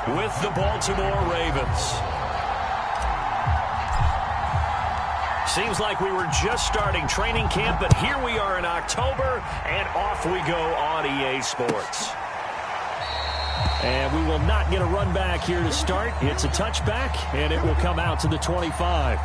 with the Baltimore Ravens. Seems like we were just starting training camp, but here we are in October, and off we go on EA Sports. And we will not get a run back here to start. It's a touchback, and it will come out to the 25.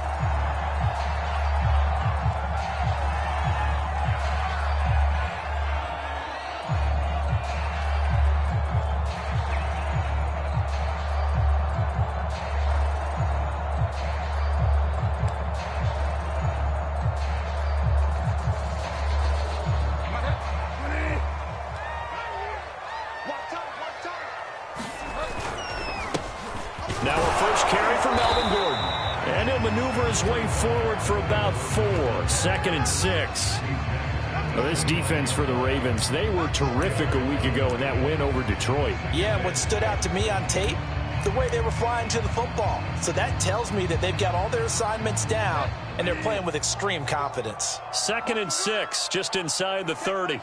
Now a first carry for Melvin Gordon. And he'll maneuver his way forward for about 4. 2nd and 6. Well, this defense for the Ravens, they were terrific a week ago in that win over Detroit. Yeah, what stood out to me on tape, the way they were flying to the football. So that tells me that they've got all their assignments down, and they're playing with extreme confidence. 2nd and 6, just inside the 30.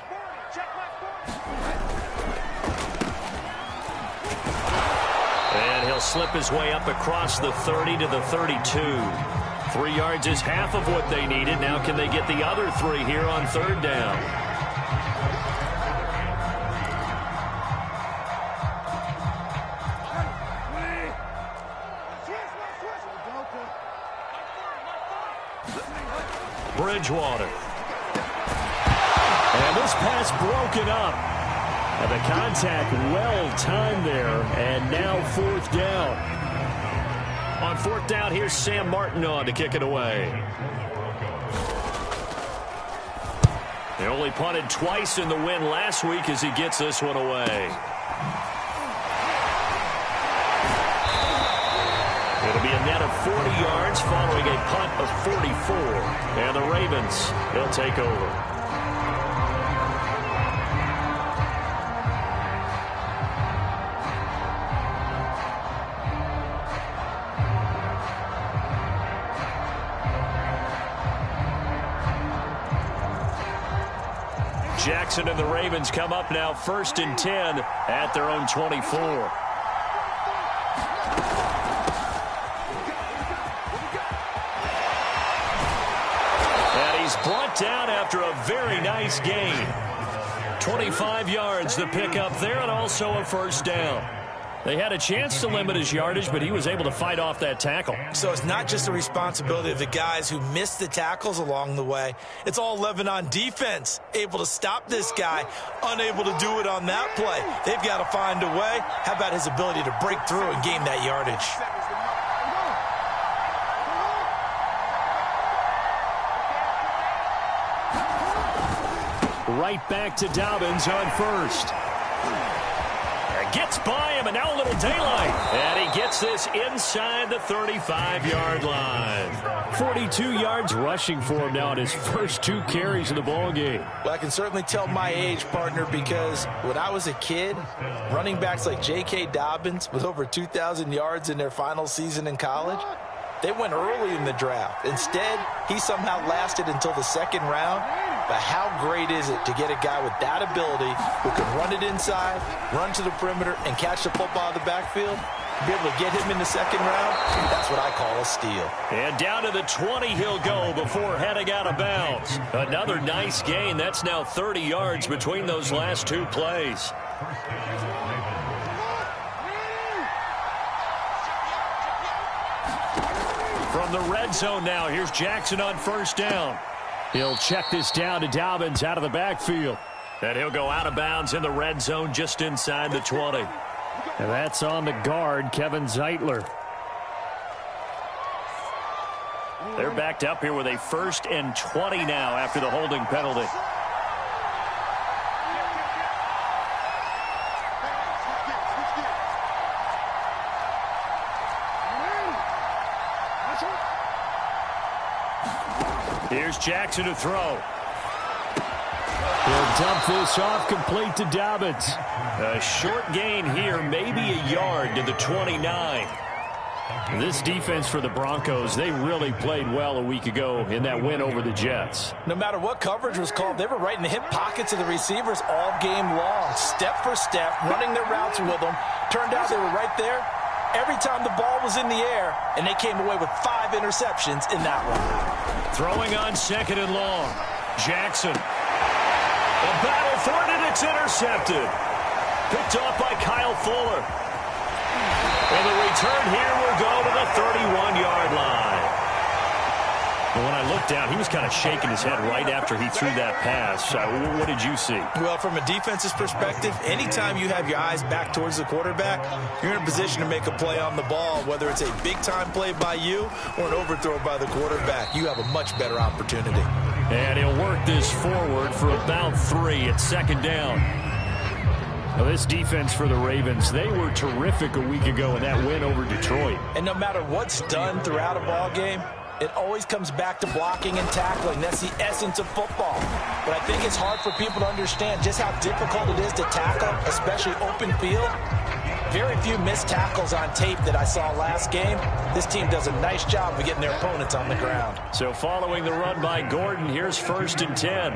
And he'll slip his way up across the 30 to the 32. 3 yards is half of what they needed. Now can they get the other 3 here on 3rd down? Bridgewater. And this pass broken up. And the contact well timed there, and now 4th down. On 4th down, here's Sam Martin on to kick it away. They only punted twice in the win last week as he gets this one away. It'll be a net of 40 yards following a punt of 44. And the Ravens, they'll take over. Jackson and the Ravens come up now 1st and 10 at their own 24. And he's brought down after a very nice gain. 25 yards the pickup there, and also a 1st down. They had a chance to limit his yardage, but he was able to fight off that tackle. So it's not just the responsibility of the guys who missed the tackles along the way. It's all 11 on defense, able to stop this guy, unable to do it on that play. They've got to find a way. How about his ability to break through and gain that yardage? Right back to Dobbins on 1st. Gets by him, and now a little daylight. And he gets this inside the 35-yard line. 42 yards rushing for him now in his first 2 carries in the ballgame. Well, I can certainly tell my age, partner, because when I was a kid, running backs like J.K. Dobbins with over 2,000 yards in their final season in college, they went early in the draft. Instead, he somehow lasted until the 2nd round. But how great is it to get a guy with that ability who can run it inside, run to the perimeter, and catch the football out of the backfield? To be able to get him in the 2nd round, that's what I call a steal. And down to the 20 he'll go before heading out of bounds. Another nice gain. That's now 30 yards between those last 2 plays. From the red zone now, here's Jackson on 1st down. He'll check this down to Dobbins out of the backfield. And he'll go out of bounds in the red zone just inside the 20. And that's on the guard, Kevin Zeitler. They're backed up here with a 1st and 20 now after the holding penalty. Here's Jackson to throw. He'll dump this off complete to Dobbins. A short gain here, maybe a yard to the 29. This defense for the Broncos, they really played well a week ago in that win over the Jets. No matter what coverage was called, they were right in the hip pockets of the receivers all game long, step for step, running their routes with them, turned out they were right there every time the ball was in the air, and they came away with 5 interceptions in that one. Throwing on 2nd and long. Jackson. A battle for it, and it's intercepted. Picked off by Kyle Fuller. And the return here will go to the 31-yard line. And when I looked down, he was kind of shaking his head right after he threw that pass. What did you see? Well, from a defense's perspective, anytime you have your eyes back towards the quarterback, you're in a position to make a play on the ball, whether it's a big-time play by you or an overthrow by the quarterback. You have a much better opportunity. And he'll work this forward for about 3 at 2nd down. Now, this defense for the Ravens, they were terrific a week ago in that win over Detroit. And no matter what's done throughout a ball game, it always comes back to blocking and tackling. That's the essence of football. But I think it's hard for people to understand just how difficult it is to tackle, especially open field. Very few missed tackles on tape that I saw last game. This team does a nice job of getting their opponents on the ground. So following the run by Gordon, here's 1st and 10.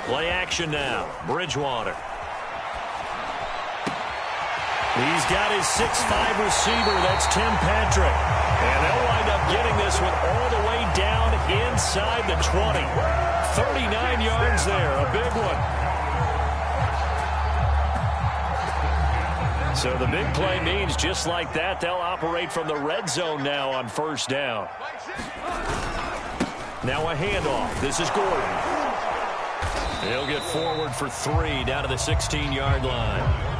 Play action now. Bridgewater. He's got his 6'5" receiver. That's Tim Patrick. And they'll wind up getting this one all the way down inside the 20. 39 yards there. A big one. So the big play means just like that, they'll operate from the red zone now on 1st down. Now a handoff. This is Gordon. He'll get forward for 3 down to the 16-yard line.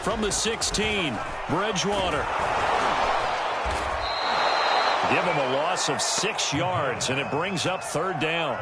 From the 16, Bridgewater. Give him a loss of 6 yards, and it brings up 3rd down.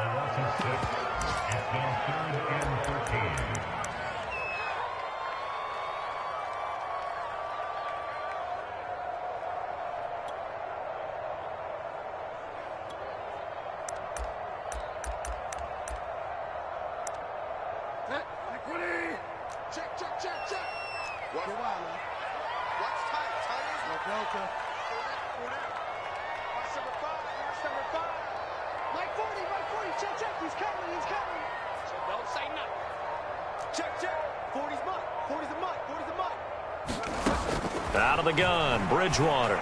Out of the gun, Bridgewater.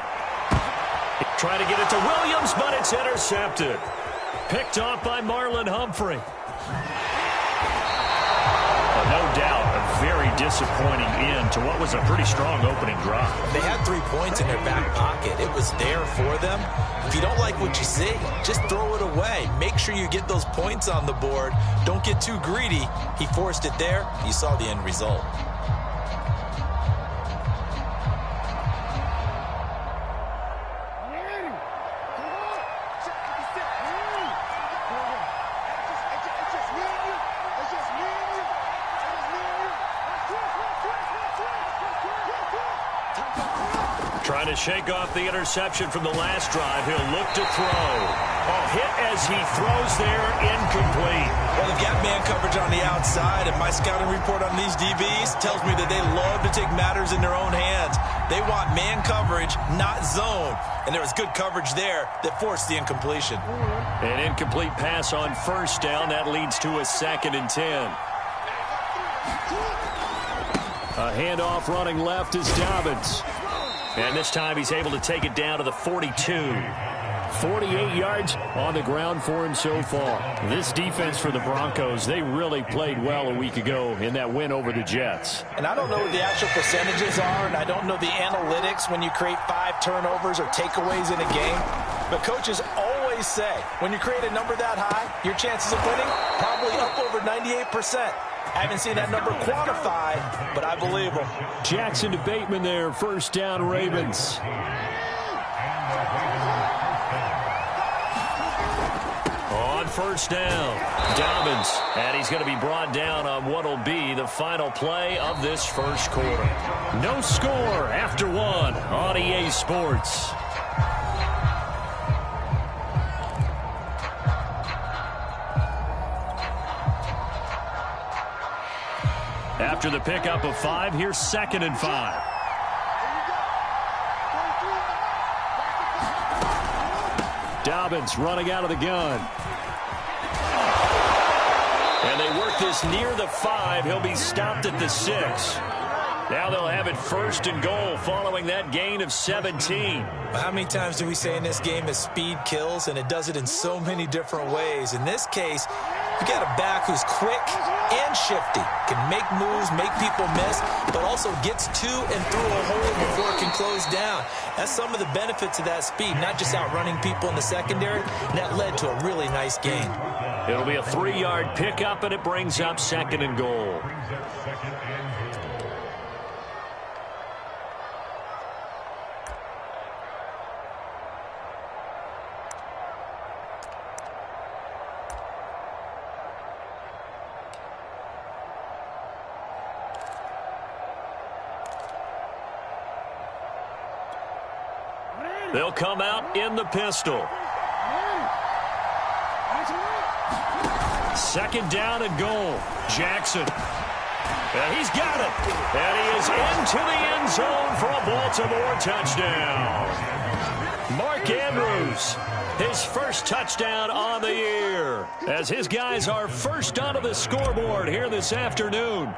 Trying to get it to Williams, but it's intercepted. Picked off by Marlon Humphrey. No doubt, a very disappointing end to what was a pretty strong opening drive. They had 3 points in their back pocket. It was there for them. If you don't like what you see, just throw it away. Make sure you get those points on the board. Don't get too greedy. He forced it there. You saw the end result. Trying to shake off the interception from the last drive. He'll look to throw. A hit as he throws there, incomplete. Well, they've got man coverage on the outside, and my scouting report on these DBs tells me that they love to take matters in their own hands. They want man coverage, not zone. And there was good coverage there that forced the incompletion. An incomplete pass on 1st down. That leads to a 2nd and 10. A handoff running left is Dobbins. And this time he's able to take it down to the 42. 48 yards on the ground for him so far. This defense for the Broncos, they really played well a week ago in that win over the Jets. And I don't know what the actual percentages are, and I don't know the analytics when you create 5 turnovers or takeaways in a game. But coaches always say, when you create a number that high, your chances of winning probably up over 98%. I haven't seen that number quantified, but I believe him. Jackson to Bateman there, 1st down Ravens. On 1st down, Dobbins, and he's going to be brought down on what will be the final play of this 1st quarter. No score after 1 on EA Sports. After the pickup of 5, here's 2nd and 5. Dobbins running out of the gun. And they work this near the 5. He'll be stopped at the 6. Now they'll have it 1st and goal following that gain of 17. How many times do we say in this game that speed kills, and it does it in so many different ways? In this case, you got a back who's quick and shifty, can make moves, make people miss, but also gets to and through a hole before it can close down. That's some of the benefits of that speed, not just outrunning people in the secondary, and that led to a really nice gain. It'll be a 3-yard pickup, and it brings up 2nd and goal. They'll come out in the pistol. 2nd down and goal. Jackson. And he's got it. And he is into the end zone for a Baltimore touchdown. Mark Andrews, his first touchdown on the year, as his guys are first onto the scoreboard here this afternoon.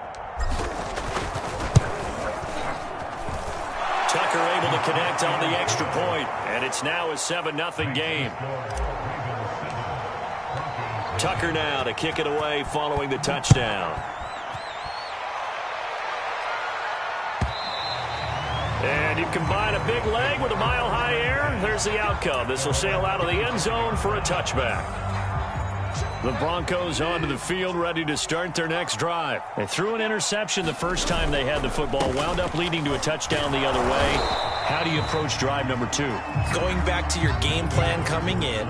Tucker able to connect on the extra point, and it's now a 7-0 game. Tucker now to kick it away following the touchdown. And you combine a big leg with a mile-high air, there's the outcome. This will sail out of the end zone for a touchback. The Broncos onto the field, ready to start their next drive. They threw an interception the first time they had the football, wound up leading to a touchdown the other way. How do you approach drive number 2? Going back to your game plan coming in,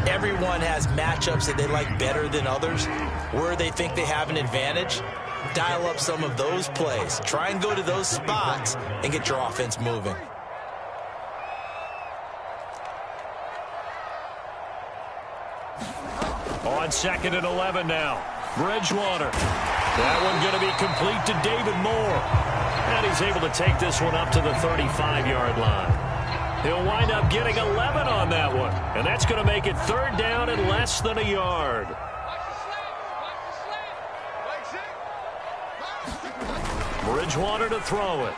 everyone has matchups that they like better than others, where they think they have an advantage. Dial up some of those plays. Try and go to those spots and get your offense moving. On 2nd and 11 now. Bridgewater. That one going to be complete to David Moore. And he's able to take this one up to the 35-yard line. He'll wind up getting 11 on that one. And that's going to make it 3rd down and less than a yard. Bridgewater to throw it.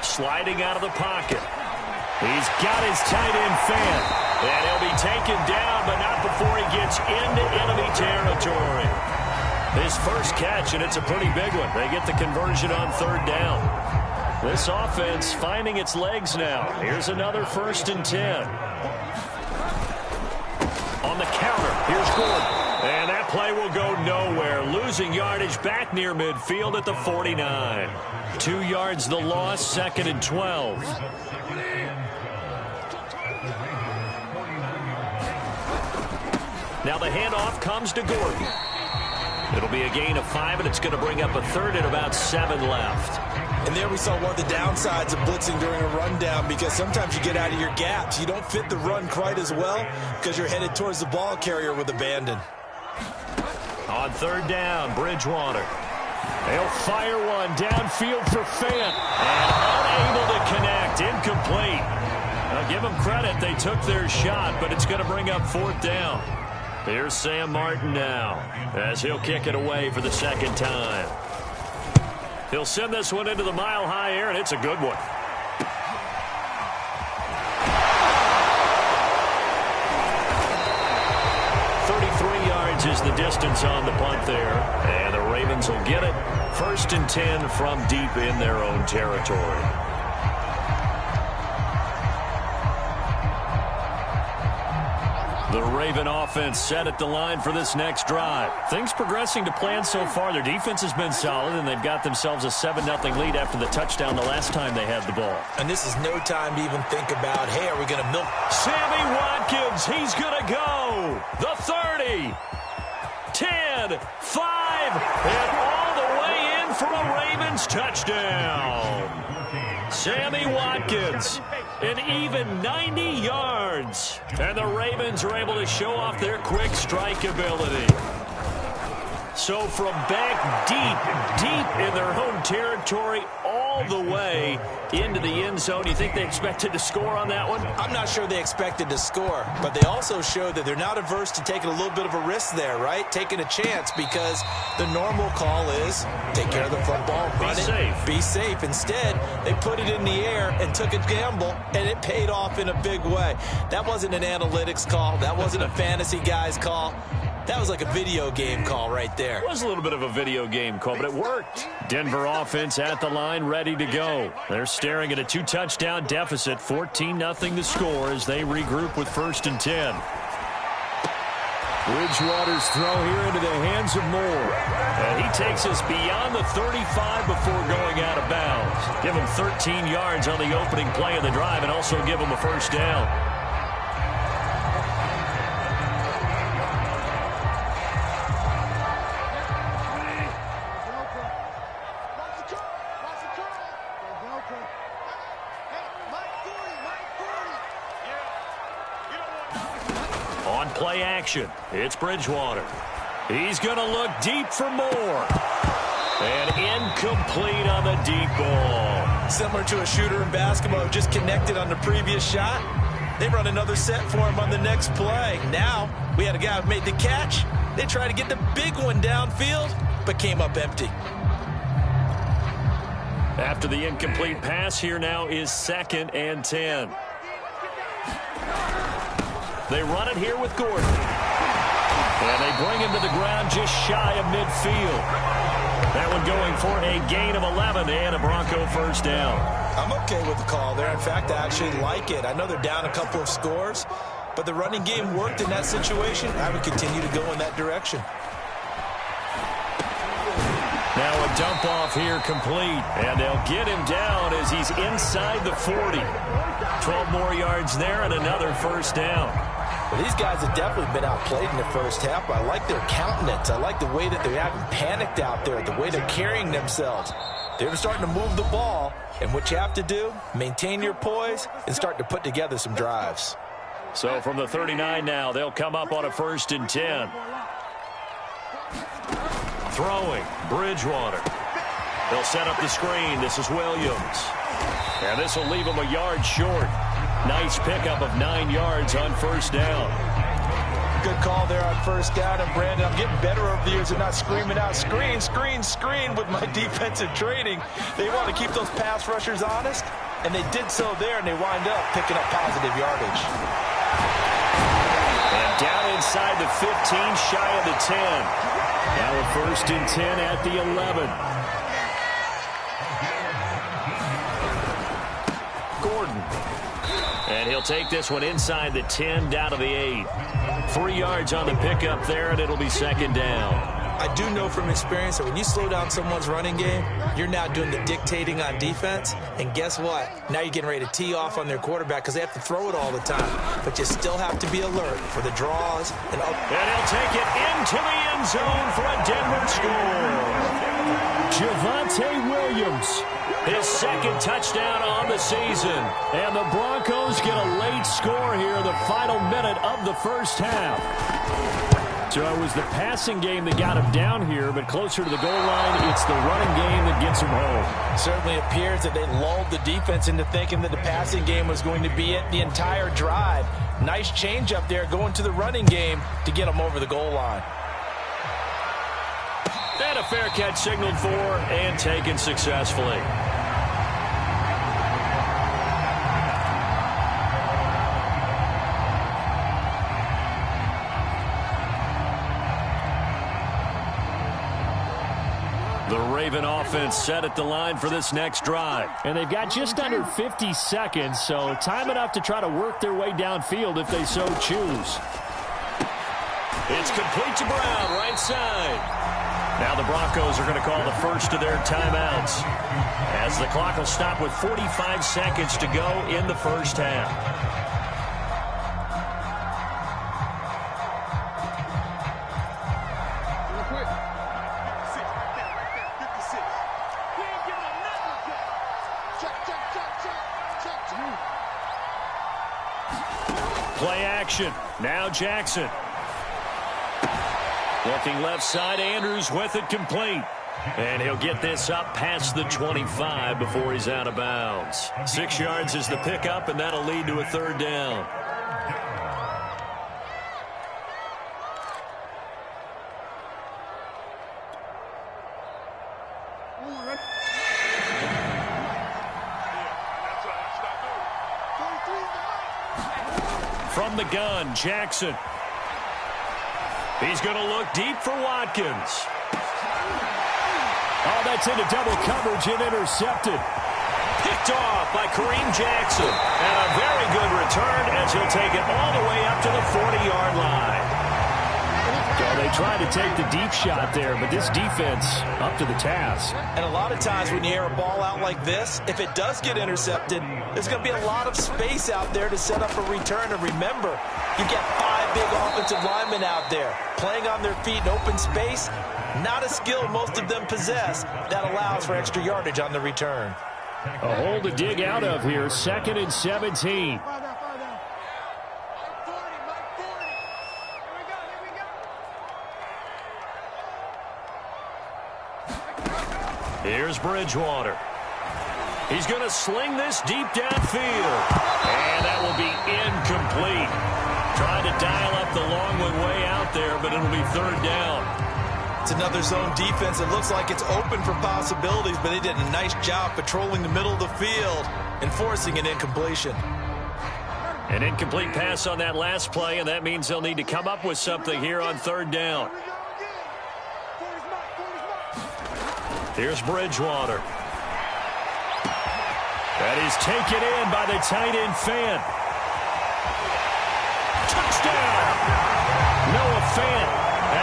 Sliding out of the pocket. He's got his tight end fan. And he'll be taken down, but not before he gets into enemy territory. His first catch, and it's a pretty big one. They get the conversion on 3rd down. This offense finding its legs now. Here's another 1st and 10. On the counter, here's Gordon. And that play will go nowhere. Losing yardage back near midfield at the 49. 2 yards the loss, 2nd and 12. Now the handoff comes to Gordon. It'll be a gain of 5, and it's going to bring up a 3rd and about 7 left. And there we saw one of the downsides of blitzing during a rundown, because sometimes you get out of your gaps. You don't fit the run quite as well because you're headed towards the ball carrier with abandon. On 3rd down, Bridgewater. They'll fire one downfield for Fant. And unable to connect. Incomplete. Now give them credit. They took their shot, but it's going to bring up 4th down. Here's Sam Martin now, as he'll kick it away for the 2nd time. He'll send this one into the mile-high air, and it's a good one. Is the distance on the punt there, and the Ravens will get it. 1st and 10 from deep in their own territory. The Raven offense set at the line for this next drive. Things progressing to plan so far. Their defense has been solid, and they've got themselves a 7-0 lead after the touchdown the last time they had the ball. And this is no time to even think about, hey, are we going to milk? Sammy Watkins, he's going to go. The 30. 10, 5, and all the way in for a Ravens touchdown. Sammy Watkins, an even 90 yards. And the Ravens are able to show off their quick strike ability. So from back deep in their own territory all the way into the end zone. Do you think they expected to score on that one? I'm not sure they expected to score, but they also showed that they're not averse to taking a little bit of a risk there, right? Taking a chance, because the normal call is take care of the football, run it, be safe. Instead, they put it in the air and took a gamble, and it paid off in a big way. That wasn't an analytics call. That wasn't a fantasy guy's call. That was like a video game call right there. It was a little bit of a video game call, but it worked. Denver offense at the line, ready to go. They're staring at a 2-touchdown deficit, 14-0 the score as they regroup with 1st and 10. Bridgewater's throw here into the hands of Moore. And he takes us beyond the 35 before going out of bounds. Give him 13 yards on the opening play of the drive and also give him a 1st down. Play action. It's Bridgewater. He's going to look deep for Moore. And incomplete on the deep ball. Similar to a shooter in basketball, just connected on the previous shot. They run another set for him on the next play. Now, we had a guy who made the catch. They tried to get the big one downfield, but came up empty. After the incomplete pass, here now is 2nd and 10. They run it here with Gordon. And they bring him to the ground just shy of midfield. That one going for a gain of 11 and a Bronco 1st down. I'm okay with the call there. In fact, I actually like it. I know they're down a couple of scores, but the running game worked in that situation. I would continue to go in that direction. Now a dump off here complete, and they'll get him down as he's inside the 40. 12 more yards there and another 1st down. Well, these guys have definitely been outplayed in the first half. I like their countenance. I like the way that they're having panicked out there, the way they're carrying themselves. They're starting to move the ball, and what you have to do, maintain your poise and start to put together some drives. So from the 39 now, they'll come up on a 1st and 10. Throwing, Bridgewater. They'll set up the screen. This is Williams. And this will leave him a yard short. Nice pickup of 9 yards on 1st down. Good call there on 1st down. And, Brandon, I'm getting better over the years of not screaming out, screen, screen, screen with my defensive training. They want to keep those pass rushers honest, and they did so there, and they wind up picking up positive yardage. And down inside the 15, shy of the 10. Now a 1st and 10 at the 11. Gordon. And he'll take this one inside the 10, down to the 8. 3 yards on the pickup there, and it'll be 2nd down. I do know from experience that when you slow down someone's running game, you're now doing the dictating on defense. And guess what? Now you're getting ready to tee off on their quarterback because they have to throw it all the time. But you still have to be alert for the draws. And he'll take it into the end zone for a Denver score. Javonte Williams, his 2nd touchdown on the season. And the Broncos get a late score here in the final minute of the 1st half. So it was the passing game that got him down here, but closer to the goal line, it's the running game that gets him home. It certainly appears that they lulled the defense into thinking that the passing game was going to be it the entire drive. Nice change up there going to the running game to get them over the goal line. And a fair catch signaled for and taken successfully. The Raven offense set at the line for this next drive. And they've got just under 50 seconds, so time enough to try to work their way downfield if they so choose. It's complete to Brown, right side. Now the Broncos are going to call the first of their timeouts, as the clock will stop with 45 seconds to go in the 1st half. Play action. Now Jackson. Looking left side, Andrews with it complete. And he'll get this up past the 25 before he's out of bounds. 6 yards is the pickup, and that'll lead to a third down. From the gun, Jackson. He's going to look deep for Watkins. Oh, that's into double coverage and intercepted. Picked off by Kareem Jackson. And a very good return as he'll take it all the way up to the 40-yard line. Well, they tried to take the deep shot there, but this defense up to the task. And a lot of times when you air a ball out like this, if it does get intercepted, there's going to be a lot of space out there to set up a return. And remember, you've got 5 big offensive linemen out there playing on their feet in open space. Not a skill most of them possess that allows for extra yardage on the return. A hole to dig out of here. 2nd and 17. Here's Bridgewater. He's going to sling this deep downfield. And that will be incomplete. Trying to dial up the long way out there, but it'll be third down. It's another zone defense. It looks like it's open for possibilities, but they did a nice job patrolling the middle of the field and forcing an incompletion. An incomplete pass on that last play, and that means they'll need to come up with something here on third down. Here's Bridgewater. That is taken in by the tight end Fant. Touchdown! Noah Fant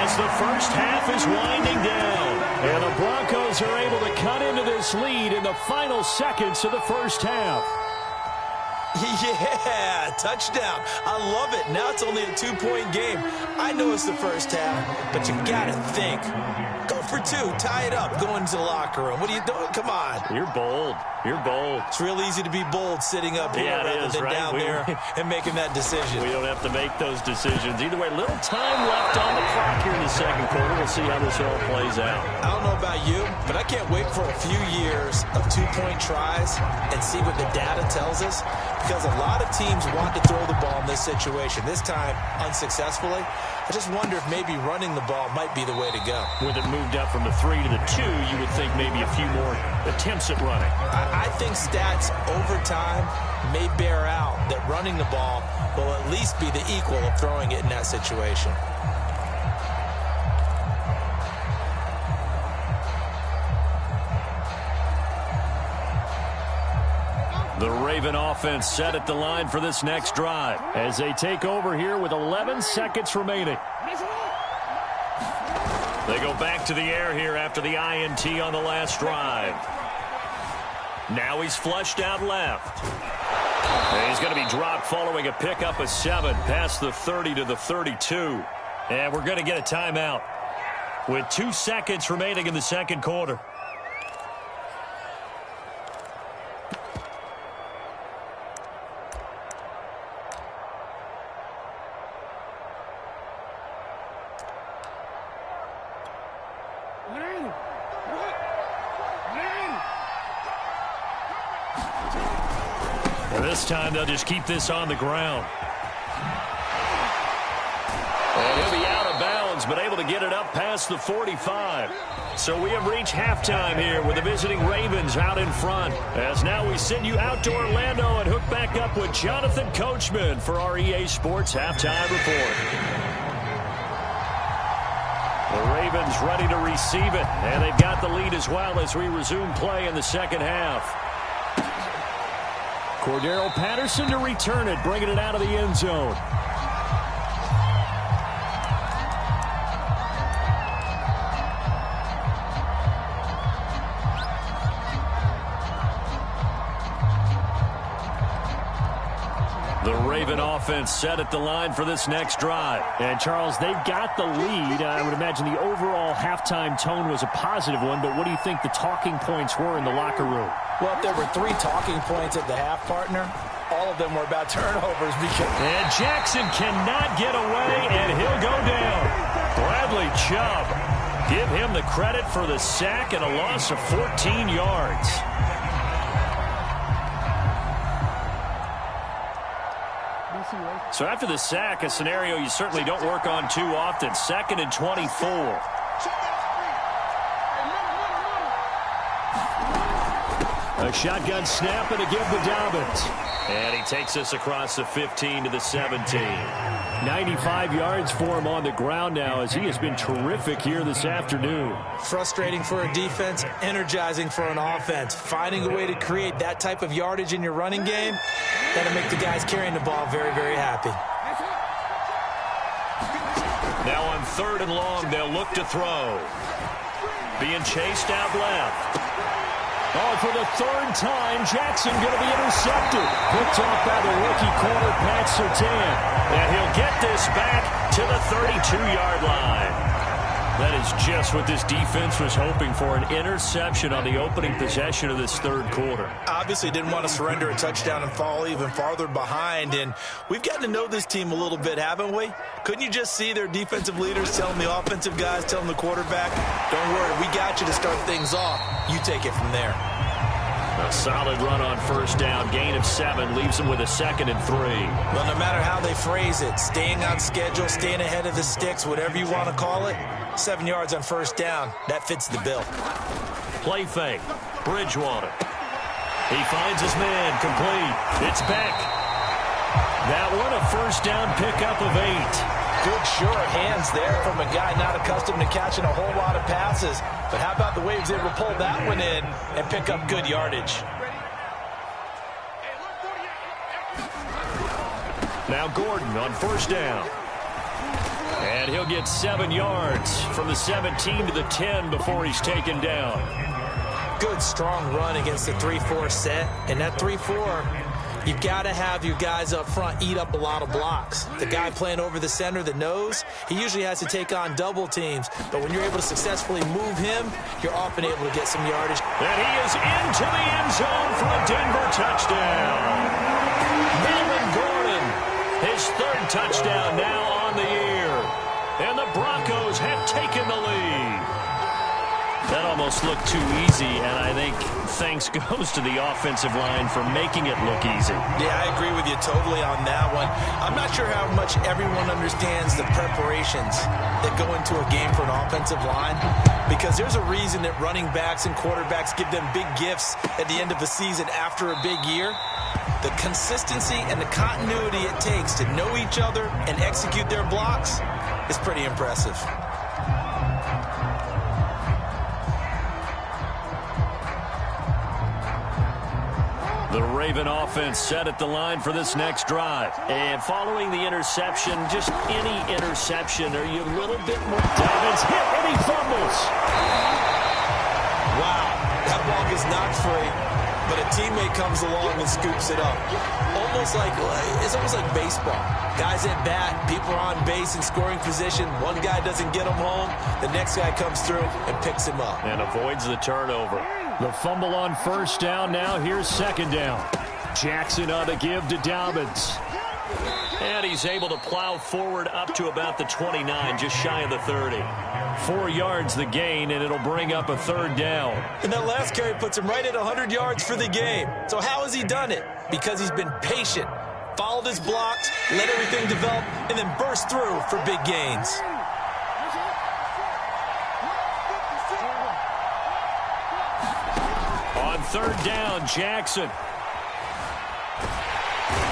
as the first half is winding down. And the Broncos are able to cut into this lead in the final seconds of the first half. Yeah, touchdown. I love it. Now it's only a 2-point game. I know it's the first half, but you got to think. Go for 2. Tie it up. Go into the locker room. What are you doing? Come on. You're bold. You're bold. It's real easy to be bold sitting up here rather than down there and making that decision. We don't have to make those decisions. Either way, little time left on the clock here in the second quarter. We'll see how this all plays out. I don't know about you, but I can't wait for a few years of 2-point tries and see what the data tells us, because a lot of teams want to throw the ball in this situation. This time, unsuccessfully. I just wonder if maybe running the ball might be the way to go. With it moved up from the 3 to the 2, you would think maybe a few more attempts at running. I think stats over time may bear out that running the ball will at least be the equal of throwing it in that situation. The Raven offense set at the line for this next drive as they take over here with 11 seconds remaining. They go back to the air here after the INT on the last drive. Now he's flushed out left. And he's going to be dropped following a pickup of 7 past the 30 to the 32. And we're going to get a timeout with 2 seconds remaining in the second quarter. This time they'll just keep this on the ground. And he'll be out of bounds, but able to get it up past the 45. So we have reached halftime here with the visiting Ravens out in front. As now we send you out to Orlando and hook back up with Jonathan Coachman for our EA Sports Halftime Report. The Ravens ready to receive it, and they've got the lead as well as we resume play in the second half. Cordero Patterson to return it, bringing it out of the end zone. The Raven offense set at the line for this next drive. And, Charles, they've got the lead. I would imagine the overall halftime tone was a positive one, but what do you think the talking points were in the locker room? Well, if there were 3 talking points at the half, partner, all of them were about turnovers. And Jackson cannot get away, and he'll go down. Bradley Chubb Give him the credit for the sack and a loss of 14 yards. So after the sack, a scenario you certainly don't work on too often. 2nd and 24. A shotgun snap and a give to Dobbins. And he takes us across the 15 to the 17. 95 yards for him on the ground now as he has been terrific here this afternoon. Frustrating for a defense, energizing for an offense. Finding a way to create that type of yardage in your running game, that'll make the guys carrying the ball very, very happy. Now on 3rd and long, they'll look to throw. Being chased out left. Oh, for the 3rd time, Jackson going to be intercepted. Picked off by the rookie corner, Pat Surtain. And he'll get this back to the 32-yard line. That is just what this defense was hoping for, an interception on the opening possession of this 3rd quarter. Obviously didn't want to surrender a touchdown and fall even farther behind, and we've gotten to know this team a little bit, haven't we? Couldn't you just see their defensive leaders telling the offensive guys, telling the quarterback, don't worry, we got you to start things off. You take it from there. A solid run on 1st down, gain of 7, leaves them with a 2nd and 3. Well, no matter how they phrase it, staying on schedule, staying ahead of the sticks, whatever you want to call it, 7 yards on 1st down, that fits the bill. Play fake, Bridgewater. He finds his man, complete. It's Beck. That one a 1st down pickup of 8. Good, sure hands there from a guy not accustomed to catching a whole lot of passes. But how about the way he was able to pull that one in and pick up good yardage? Now Gordon on 1st down. And he'll get 7 yards from the 17 to the 10 before he's taken down. Good, strong run against the 3-4 set. And that 3-4, you've got to have your guys up front eat up a lot of blocks. The guy playing over the center, the nose, he usually has to take on double teams. But when you're able to successfully move him, you're often able to get some yardage. And he is into the end zone for a Denver touchdown. Melvin Gordon, his 3rd touchdown now on the year. And the Broncos have taken the lead. That almost looked too easy, and I think thanks goes to the offensive line for making it look easy. Yeah, I agree with you totally on that one. I'm not sure how much everyone understands the preparations that go into a game for an offensive line, because there's a reason that running backs and quarterbacks give them big gifts at the end of the season after a big year. The consistency and the continuity it takes to know each other and execute their blocks is pretty impressive. The Raven offense set at the line for this next drive. And following the interception, just any interception, are you a little bit more... Dobbins hit and he fumbles. Wow, that ball gets knocked free, but a teammate comes along and scoops it up. It's almost like baseball. Guys at bat, people are on base in scoring position. One guy doesn't get him home. The next guy comes through and picks him up. And avoids the turnover. The fumble on 1st down. Now here's 2nd down. Jackson on the give to Dobbins. And he's able to plow forward up to about the 29, just shy of the 30. 4 yards the gain, and it'll bring up a 3rd down. And that last carry puts him right at 100 yards for the game. So how has he done it? Because he's been patient, followed his blocks, let everything develop, and then burst through for big gains. On 3rd down, Jackson.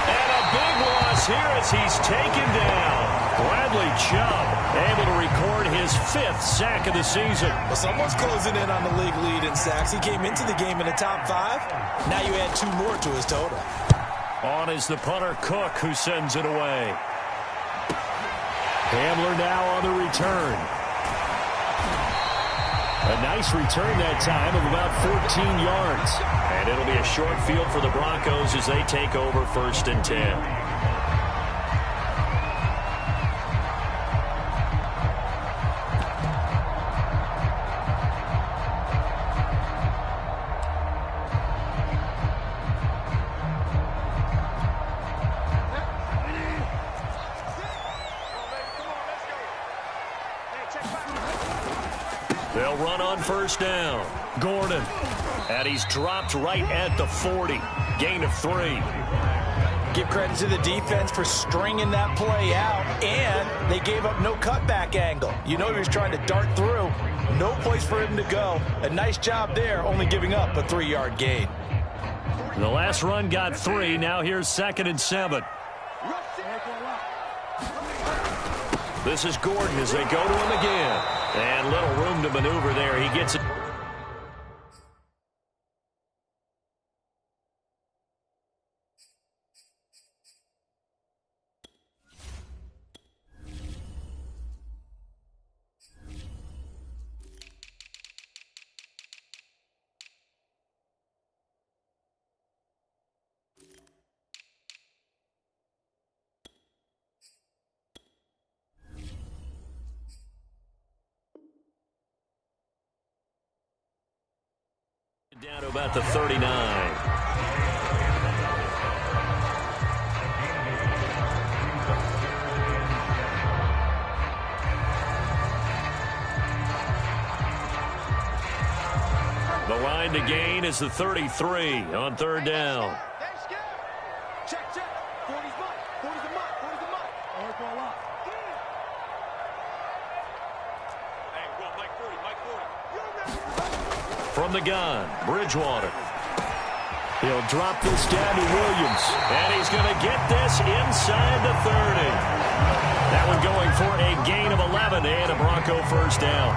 And a big loss here as he's taken down. Bradley Chubb able to record his 5th sack of the season. Well, someone's closing in on the league lead in sacks. He came into the game in the top 5. Now you add 2 more to his total. On is the punter, Cook, who sends it away. Hamler now on the return. A nice return that time of about 14 yards. And it'll be a short field for the Broncos as they take over 1st and 10. They'll run on first down. Gordon. And he's dropped right at the 40. Gain of 3. Give credit to the defense for stringing that play out, and they gave up no cutback angle. You know he was trying to dart through. No place for him to go. A nice job there, only giving up a 3-yard gain. The last run got 3. Now here's 2nd and 7. This is Gordon as they go to him again. And little room to maneuver there. He gets it. Down to about the 39. The line to gain is the 33 on 3rd down. Check. 40's mark. 40's the mark. 40's the mark. Hey, go Mike 40. From the gun, Bridgewater. He'll drop this down to Williams. And he's going to get this inside the 30. That one going for a gain of 11 and a Bronco first down.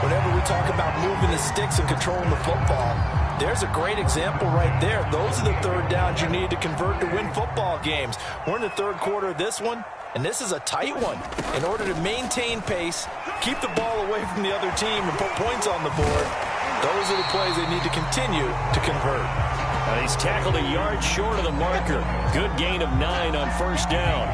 Whenever we talk about moving the sticks and controlling the football, there's a great example right there. Those are the 3rd downs you need to convert to win football games. We're in the 3rd quarter of this one, and this is a tight one. In order to maintain pace, keep the ball away from the other team, and put points on the board, those are the plays they need to continue to convert. He's tackled a yard short of the marker. Good gain of 9 on first down.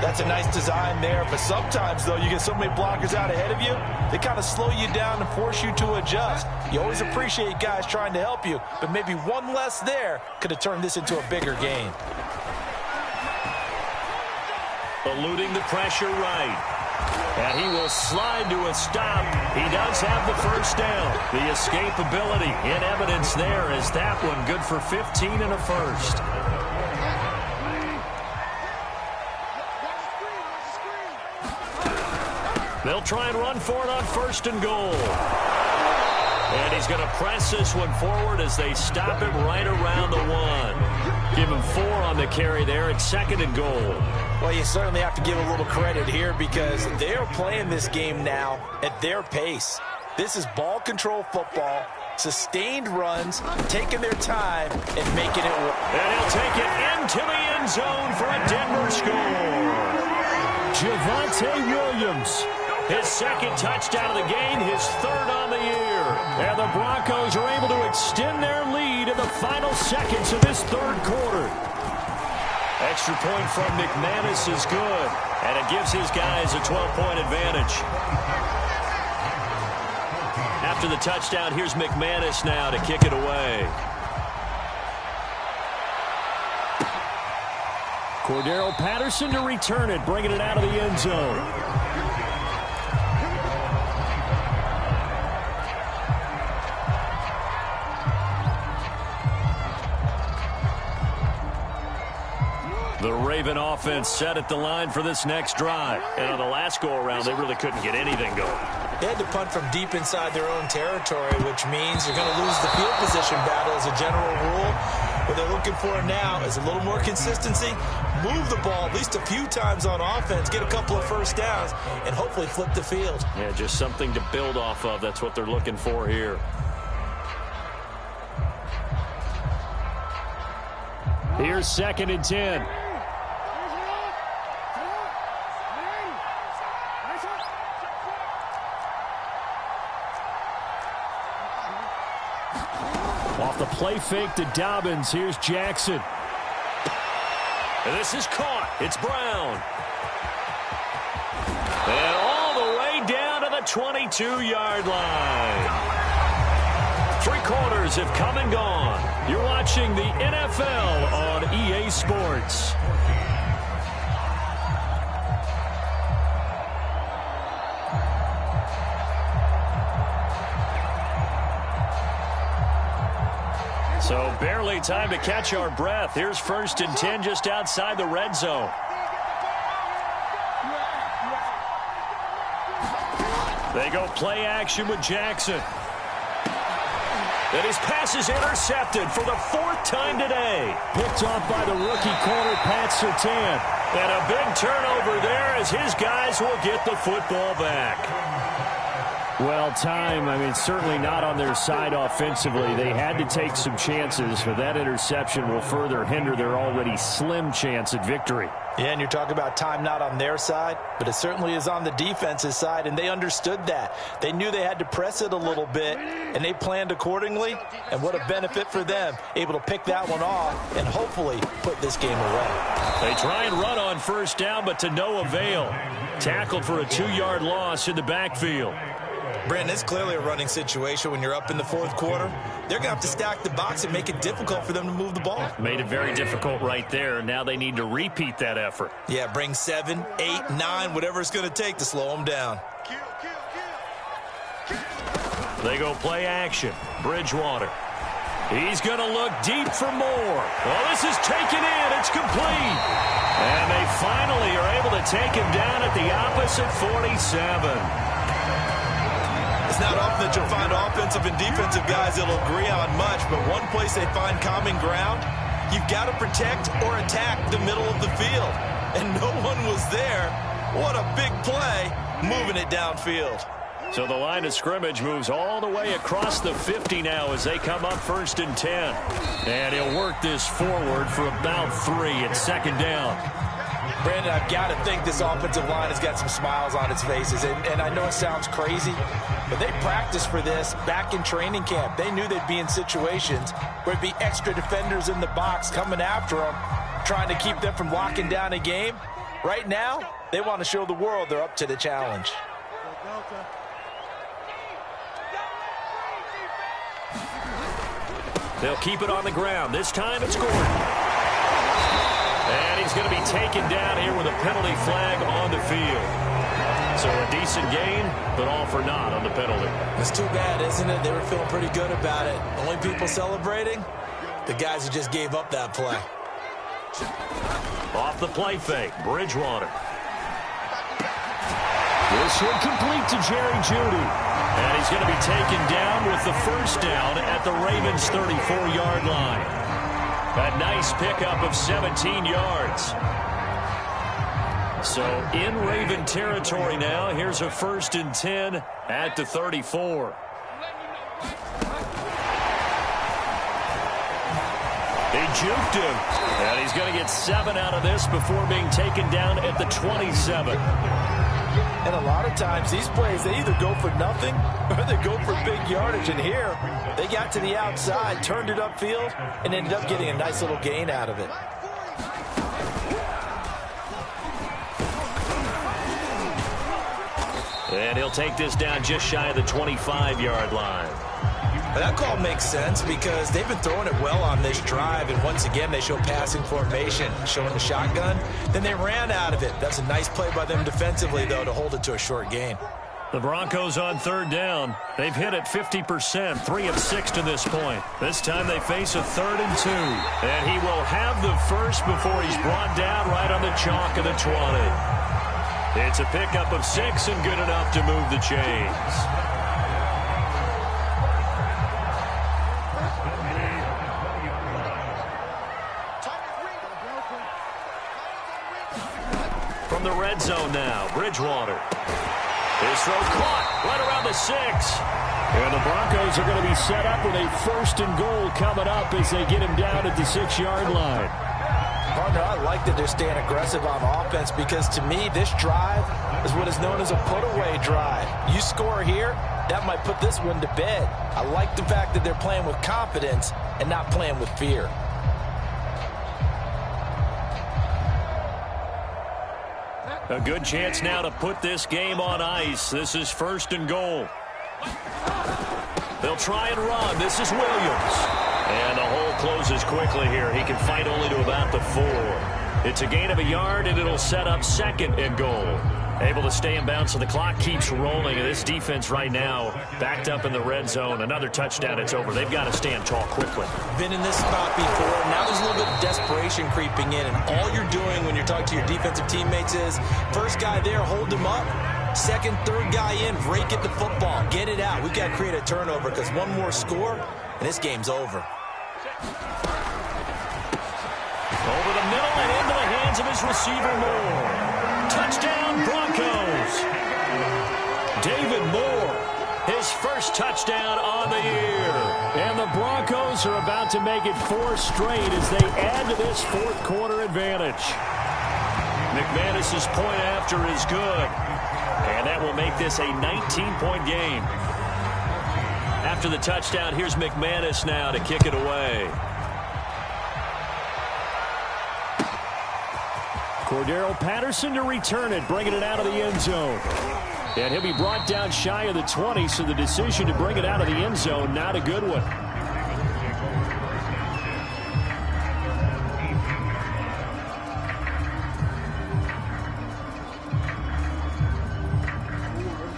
That's a nice design there, but sometimes, though, you get so many blockers out ahead of you, they kind of slow you down and force you to adjust. You always appreciate guys trying to help you, but maybe one less there could have turned this into a bigger gain. Eluding the pressure right. And he will slide to a stop. He does have the first down. The escapability in evidence there as that one good for 15 and a first. They'll try and run for it on 1st and goal. And he's going to press this one forward as they stop him right around the 1. Give him 4 on the carry there at 2nd and goal. Well, you certainly have to give a little credit here because they're playing this game now at their pace. This is ball control football, sustained runs, taking their time and making it work. And he'll take it into the end zone for a Denver score. Javonte Williams. His 2nd touchdown of the game, his 3rd on the year. And the Broncos are able to extend their lead in the final seconds of this 3rd quarter. Extra point from McManus is good, and it gives his guys a 12-point advantage. After the touchdown, here's McManus now to kick it away. Cordero Patterson to return it, bringing it out of the end zone. The Raven offense set at the line for this next drive. And on the last go-around, they really couldn't get anything going. They had to punt from deep inside their own territory, which means you're going to lose the field position battle as a general rule. What they're looking for now is a little more consistency, move the ball at least a few times on offense, get a couple of first downs, and hopefully flip the field. Yeah, just something to build off of. That's what they're looking for here. Here's 2nd and 10. Off the play fake to Dobbins. Here's Jackson. And this is caught. It's Brown. And all the way down to the 22-yard line. 3 quarters have come and gone. You're watching the NFL on EA Sports. So barely time to catch our breath. Here's 1st and 10 just outside the red zone. They go play action with Jackson. And his pass is intercepted for the 4th time today. Picked off by the rookie corner, Pat Surtain. And a big turnover there as his guys will get the football back. Well, certainly not on their side offensively. They had to take some chances, but that interception will further hinder their already slim chance at victory. Yeah, and you're talking about time not on their side, but it certainly is on the defense's side, and they understood that. They knew they had to press it a little bit, and they planned accordingly, and what a benefit for them, able to pick that one off and hopefully put this game away. They try and run on 1st down, but to no avail. Tackled for a 2-yard loss in the backfield. Brandon, it's clearly a running situation when you're up in the 4th quarter. They're going to have to stack the box and make it difficult for them to move the ball. Made it very difficult right there. Now they need to repeat that effort. Yeah, bring 7, 8, 9, whatever it's going to take to slow them down. They go play action. Bridgewater. He's going to look deep for more. Oh, this is taken in. It's complete. And they finally are able to take him down at the opposite 47. It's not often that you'll find offensive and defensive guys that'll agree on much, but one place they find common ground, you've got to protect or attack the middle of the field. And no one was there. What a big play, moving it downfield. So the line of scrimmage moves all the way across the 50 now as they come up 1st and 10. And he'll work this forward for about 3 at 2nd down. Brandon, I've got to think this offensive line has got some smiles on its faces. And I know it sounds crazy, but they practiced for this back in training camp. They knew they'd be in situations where it'd be extra defenders in the box coming after them, trying to keep them from locking down a game. Right now, they want to show the world they're up to the challenge. They'll keep it on the ground. This time it's Gordon. And he's going to be taken down here with a penalty flag on the field. So a decent gain, but all for naught on the penalty. It's too bad, isn't it? They were feeling pretty good about it. Only people celebrating, the guys who just gave up that play. Off the play fake, Bridgewater. This one complete to Jerry Jeudy. And he's going to be taken down with the 1st down at the Ravens' 34-yard line. A nice pickup of 17 yards. So in Raven territory now. Here's a 1st and 10 at the 34. They juked him. And he's going to get 7 out of this before being taken down at the 27. And a lot of times, these plays, they either go for nothing or they go for big yardage. And here, they got to the outside, turned it upfield, and ended up getting a nice little gain out of it. And he'll take this down just shy of the 25-yard line. That call makes sense because they've been throwing it well on this drive, and once again they show passing formation, showing the shotgun. Then they ran out of it. That's a nice play by them defensively, though, to hold it to a short gain. The Broncos on 3rd down. They've hit it 50%, 3 of 6 to this point. This time they face a 3rd and 2. And he will have the first before he's brought down right on the chalk of the 20. It's a pickup of 6 and good enough to move the chains. From the red zone now, Bridgewater. His throw caught right around the 6. And the Broncos are going to be set up with a 1st and goal coming up as they get him down at the 6-yard line. Partner, I like that they're staying aggressive on offense because to me, this drive is what is known as a put-away drive. You score here, that might put this one to bed. I like the fact that they're playing with confidence and not playing with fear. A good chance now to put this game on ice. This is 1st and goal. They'll try and run. This is Williams. And the hole closes quickly here. He can fight only to about the 4. It's a gain of a yard, and it'll set up 2nd and goal. Able to stay in bounds, so the clock keeps rolling. And this defense right now backed up in the red zone. Another touchdown, it's over. They've got to stand tall quickly. Been in this spot before. Now there's a little bit of desperation creeping in. And all you're doing when you're talking to your defensive teammates is, first guy there, hold him up. Second, third guy in, rake at the football. Get it out. We've got to create a turnover because one more score, and this game's over. Over the middle and into the hands of his receiver, Moore. Touchdown, Broncos. David Moore, his first touchdown on the year. And the Broncos are about to make it 4 straight as they add to this fourth quarter advantage. McManus's point after is good. And that will make this a 19-point game. After the touchdown, here's McManus now to kick it away. Cordero Patterson to return it, bringing it out of the end zone. And he'll be brought down shy of the 20, so the decision to bring it out of the end zone, not a good one.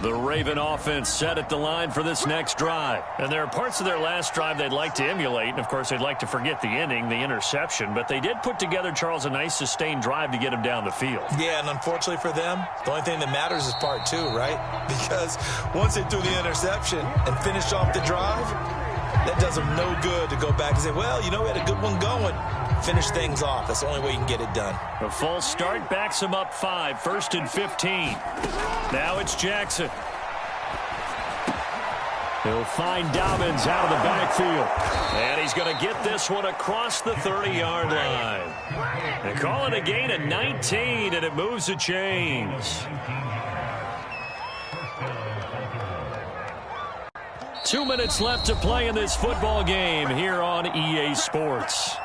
The Raven offense set at the line for this next drive. And there are parts of their last drive they'd like to emulate. And, of course, they'd like to forget the ending, the interception. But they did put together, Charles, a nice sustained drive to get him down the field. Yeah, and unfortunately for them, the only thing that matters is part 2, right? Because once they threw the interception and finished off the drive, that does them no good to go back and say, well, you know, we had a good one going. Finish things off. That's the only way you can get it done. A false start backs him up 5, 1st and 15. Now it's Jackson. He'll find Dobbins out of the backfield. And he's going to get this one across the 30-yard line. They call it a gain of 19, and it moves the chains. 2 minutes left to play in this football game here on EA Sports.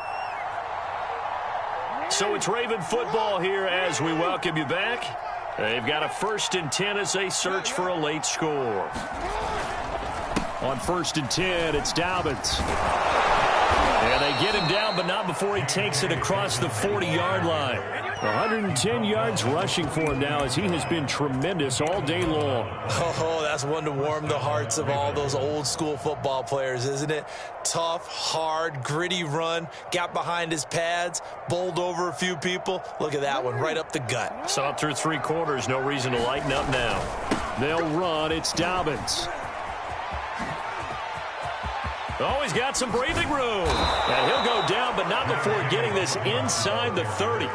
So it's Raven football here as we welcome you back. They've got a 1st and 10 as they search for a late score. On 1st and 10, it's Dobbins. And they get him down, but not before he takes it across the 40-yard line. 110 yards rushing for him now as he has been tremendous all day long. Oh, that's one to warm the hearts of all those old-school football players, isn't it? Tough, hard, gritty run, got behind his pads, bowled over a few people. Look at that one, right up the gut. Saw it through 3 quarters, no reason to lighten up now. They'll run, it's Dobbins. Oh, he's got some breathing room. And he'll go down, but not before getting this inside the 30.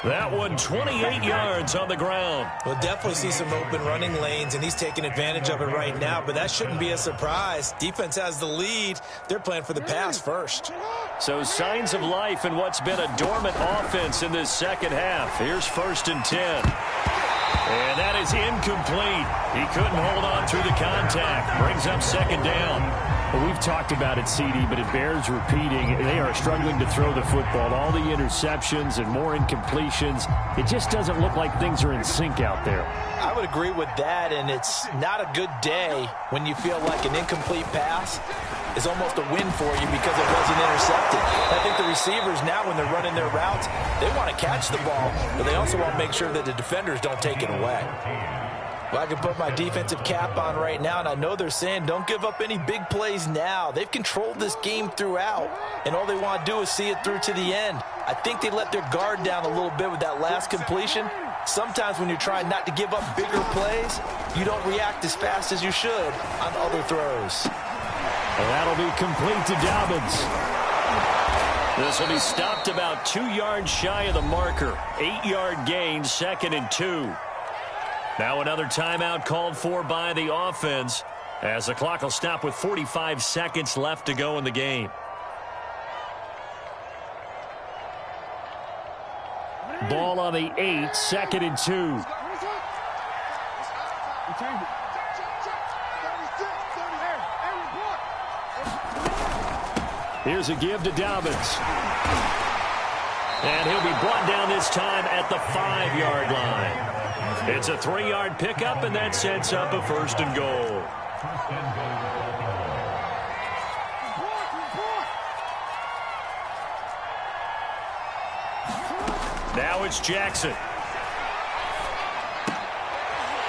That one 28 yards on the ground. We'll definitely see some open running lanes, and he's taking advantage of it right now, but that shouldn't be a surprise. Defense has the lead. They're playing for the pass first. So signs of life in what's been a dormant offense in this second half. Here's 1st and 10. And that is incomplete. He couldn't hold on through the contact. Brings up 2nd down. Well, we've talked about it, CD, but it bears repeating. They are struggling to throw the football. All the interceptions and more incompletions. It just doesn't look like things are in sync out there. I would agree with that, and it's not a good day when you feel like an incomplete pass is almost a win for you because it wasn't intercepted. I think the receivers now, when they're running their routes, they want to catch the ball, but they also want to make sure that the defenders don't take it away. Well, I can put my defensive cap on right now, and I know they're saying don't give up any big plays now. They've controlled this game throughout, and all they want to do is see it through to the end. I think they let their guard down a little bit with that last completion. Sometimes when you're trying not to give up bigger plays, you don't react as fast as you should on other throws. Well, that'll be complete to Dobbins. This will be stopped about 2 yards shy of the marker. 8-yard gain, 2nd and 2. Now another timeout called for by the offense as the clock will stop with 45 seconds left to go in the game. Ball on the 8, 2nd and 2. Here's a give to Dobbins. And he'll be brought down this time at the 5-yard line. It's a 3-yard pickup, and that sets up a 1st and goal. Now it's Jackson.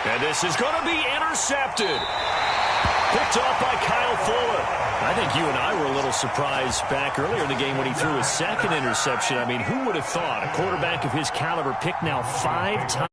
And this is going to be intercepted. Picked off by Kyle Fuller. I think you and I were a little surprised back earlier in the game when he threw his second interception. I mean, who would have thought a quarterback of his caliber picked now 5 times?